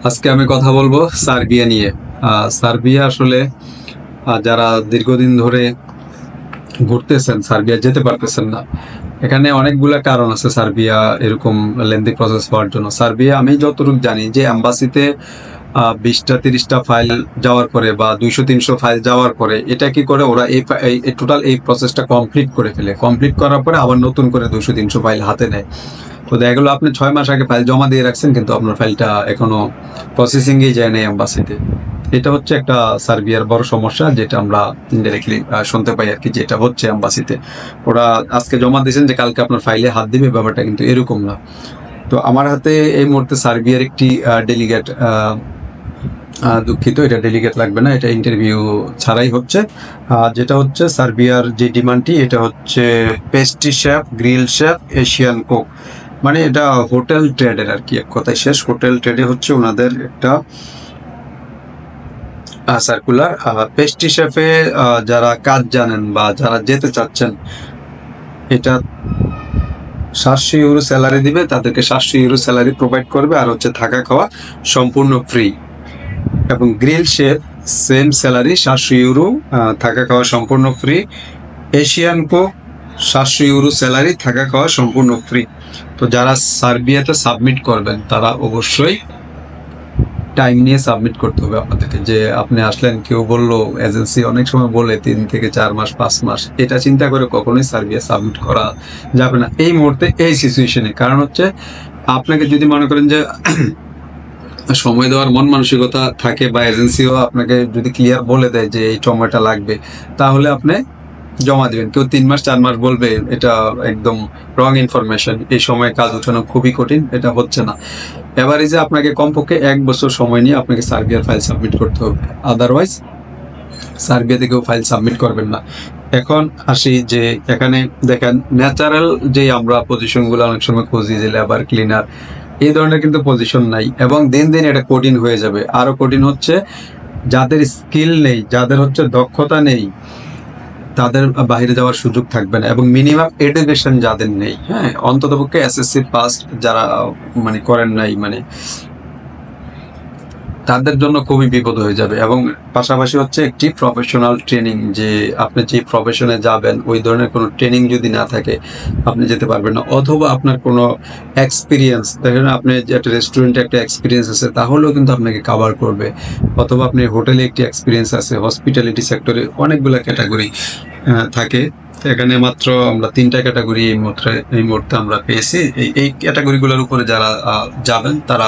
আজকে আমি কথা বলবো সার্বিয়া নিয়ে। সার্বিয়া আসলে যারা দীর্ঘদিন ধরে ঘুরতেছেন, সার্বিয়া যেতে পারতেছেন না। এখানে অনেকগুলা কারণ আছে সার্বিয়া এরকম লেন্দি প্রসেস হওয়ার জন্য। সার্বিয়া আমি যতটুকু জানি যে অ্যাম্বাসিতে 20টা 30টা ফাইল যাওয়ার পরে বা 200-300 ফাইল যাওয়ার পরে এটা কি করে ওরা এই টোটাল এই প্রসেসটা কমপ্লিট করে ফেলে। কমপ্লিট করার পরে আবার নতুন করে 200-300 ফাইল হাতে নেয়। তো দেখা গেলো আপনি 6 মাস আগে ফাইল জমা দিয়ে রাখছেন, কিন্তু আপনার ফাইলটা এখনো প্রসেসিংয়েই যায় না এম্বাসিতে। এটা হচ্ছে একটা সার্বিয়ার বড় সমস্যা, যেটা আমরা ইনডাইরেক্টলি শুনতে পাই আর কি, যেটা হচ্ছে এম্বাসিতে। ওরা আজকে জমা দিয়েছেন যে কালকে আপনার ফাইলে হাত দিবে, ব্যাপারটা কিন্তু এরকম না। তো আমার হাতে এই মুহূর্তে সার্বিয়ার একটি ডেলিগেট, দুঃখিত, এটা ডেলিগেট লাগবে না, এটা ইন্টারভিউ ছাড়াই হচ্ছে। যেটা হচ্ছে সার্বিয়ার যে ডিমান্ডটি, এটা হচ্ছে pastry chef, grill chef, Asian cook. মানে এটা হোটেল ট্রেডের আর কি, এক কথায় শেষ। হোটেল ট্রেডে হচ্ছে ওনাদের একটা সার্কুলার। পেস্ট্রি শেফে যারা কাজ জানেন বা যারা যেতে চাচ্ছেন, এটা 700 ইউরো স্যালারি দিবে, তাদেরকে 700 ইউরো স্যালারি প্রোভাইড করবে, আর হচ্ছে থাকা খাওয়া সম্পূর্ণ ফ্রি। এবং grill chef same salary 700 euro, থাকা খাওয়া সম্পূর্ণ free. Asian cook 700 euro salary, থাকা খাওয়া সম্পূর্ণ ফ্রি। তো যারা সার্বিয়াতে সাবমিট করবেন তারা অবশ্যই টাইম নিয়ে সাবমিট করতে হবে আপনাদেরকে। যে আপনি আসলেন, কেউ বললো, এজেন্সি অনেক সময় বলে 3 থেকে 4 মাস 5 মাস, এটা চিন্তা করে কখনোই সার্বিয়া সাবমিট করা যাবে না এই মুহূর্তে এই সিচুয়েশনে। কারণ হচ্ছে আপনাকে যদি মনে করেন যে সময় দেওয়ার মন মানসিকতা থাকে, বা এজেন্সিও আপনাকে যদি ক্লিয়ার বলে দেয় যে এই সময়টা লাগবে, তাহলে আপনি জমা দিবেন। কেউ 3 মাস 4 মাস বলবে, এটা একদম রং ইনফরমেশন। এই সময় কাজ উঠানো খুবই কঠিন, এটা হচ্ছে না। এভারেজে আপনাকে কমপক্ষে 1 বছর সময় নিয়ে আপনাকে সার্বিয়ার ফাইল সাবমিট করতে হবে, আদারওয়াইজ সার্বিয়াতে কেউ ফাইল সাবমিট করবেন না। এখন আসি যে এখানে দেখেন ন্যাচারাল যে আমরা পজিশনগুলো অনেক সময় খুঁজি, যে লেবার, ক্লিনার, এই ধরনের কিন্তু পজিশন নাই। এবং দিন দিন এটা কঠিন হয়ে যাবে। আরো কঠিন হচ্ছে যাদের স্কিল নেই, যাদের হচ্ছে দক্ষতা নেই, তাদের বাইরে যাওয়ার সুযোগ থাকবে না। এবং মিনিমাম এডুকেশন যাদের নেই, হ্যাঁ, অন্ততপক্ষে এসএসসি পাস যারা মানে করেন নাই, মানে তাদের জন্য খুবই বিপদ হয়ে যাবে। এবং পাশাপাশি হচ্ছে একটি প্রফেশনাল ট্রেনিং, যে আপনি যে প্রফেশনে যাবেন ওই ধরনের কোনো ট্রেনিং যদি না থাকে আপনি যেতে পারবেন না। অথবা আপনার কোনো এক্সপিরিয়েন্স, দেখেন আপনি যে একটা রেস্টুরেন্টে একটা এক্সপিরিয়েন্স আছে, তাহলেও কিন্তু আপনাকে কভার করবে। অথবা আপনি হোটেলে একটি এক্সপিরিয়েন্স আছে, হসপিটালিটি সেক্টরে অনেকগুলো ক্যাটাগরি থাকে। এখানে মাত্র আমরা 3টা ক্যাটাগরি এই মুহূর্তে আমরা পেয়েছি। এই ক্যাটাগরিগুলোর উপরে যারা যাবেন, তারা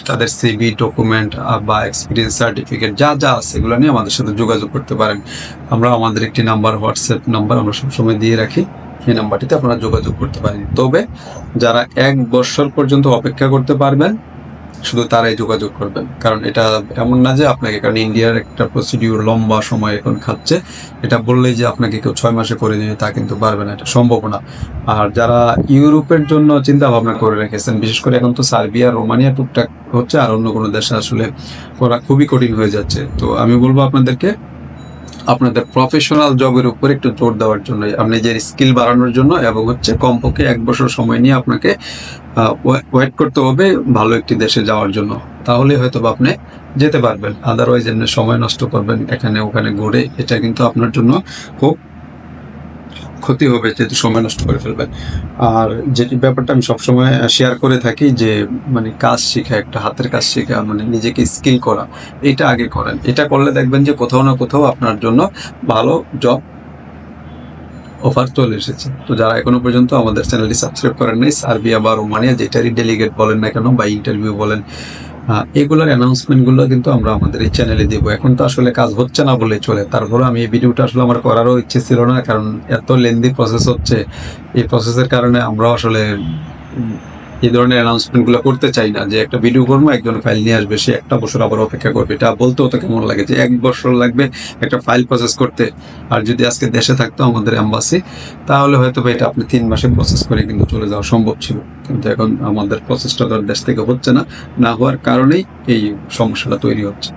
তাদের সিভি, ডকুমেন্ট বা এক্সপিরিয়েন্স সার্টিফিকেট যা যা আছে এগুলো নিয়ে আমাদের সাথে যোগাযোগ করতে পারেন। আমরা আমাদের একটি নাম্বার, হোয়াটসঅ্যাপ নাম্বার আমরা সবসময় দিয়ে রাখি, এই নাম্বারটিতে আপনারা যোগাযোগ করতে পারেন। তবে যারা 1 বছর পর্যন্ত অপেক্ষা করতে পারবেন, শুধু তারাই যোগাযোগ করবেন। কারণ এটা এমন না যে আপনাকে, কারণ ইন্ডিয়ার একটা প্রসিডিউর লম্বা সময় এখন খাচ্ছে, এটা বললেই যে আপনাকে কেউ 6 মাসে করে দেবে তা কিন্তু পারবে না, এটা সম্ভব না। আর যারা ইউরোপের জন্য চিন্তা ভাবনা করে রেখেছেন, বিশেষ করে এখন তো সার্বিয়া, রোমানিয়া টুকটাক হচ্ছে, আর অন্য কোনো দেশে আসলে করা খুবই কঠিন হয়ে যাচ্ছে। তো আমি বলবো আপনাদেরকে আপনাদের প্রফেশনাল জবের উপর একটু জোর দেওয়ার জন্য, আপনি যে স্কিল বাড়ানোর জন্য, এবং হচ্ছে কমপক্ষে 1 বছর সময় নিয়ে আপনাকে ওয়েট করতে হবে ভালো একটি দেশে যাওয়ার জন্য। তাহলে হয়তো আপনি যেতে পারবেন। আদারওয়াইজ এমনি সময় নষ্ট করবেন এখানে ওখানে ঘুরে, এটা কিন্তু আপনার জন্য খুব ক্ষতি হবে, যেহেতু সময় নষ্ট করে ফেলবেন। আর যেটি ব্যাপারটা আমি সবসময় শেয়ার করে থাকি, যে মানে কাজ শেখা, একটা হাতের কাজ শেখা, মানে নিজেকে স্কিল করা, এটা আগে করেন। এটা করলে দেখবেন যে কোথাও না কোথাও আপনার জন্য ভালো জব অফার চলে এসেছে। তো যারা এখনো পর্যন্ত আমাদের চ্যানেলটি সাবস্ক্রাইব করেন নাই, সার্বিয়া বা রোমানিয়া যেটারই ডেলিগেট বলেন না কেন বা ইন্টারভিউ বলেন, এগুলোর অ্যানাউন্সমেন্টগুলো কিন্তু আমরা আমাদের এই চ্যানেলে দেবো। এখন তো আসলে কাজ হচ্ছে না বলে চলে, তারপরে আমি এই ভিডিওটা আসলে আমার করারও ইচ্ছে ছিল না, কারণ এত লেন্দি প্রসেস হচ্ছে। এই প্রসেসের কারণে আমরা আসলে এই ধরনের অ্যানাউন্সমেন্টগুলো করতে চাই না, যে একটা ভিডিও করবো, একজন ফাইল নিয়ে আসবে, সে 1 বছর আবার অপেক্ষা করবে। এটা বলতেও তো কেমন লাগে যে 1 বছর লাগবে একটা ফাইল প্রসেস করতে। আর যদি আজকে দেশে থাকতো আমাদের এম্বাসি, তাহলে হয়তো এটা আপনি 3 মাসে প্রসেস করে কিন্তু চলে যাওয়া সম্ভব ছিল। কিন্তু এখন আমাদের প্রসেসটা তো দেশ থেকে হচ্ছে না, না হওয়ার কারণেই এই সমস্যাটা তৈরি হচ্ছে।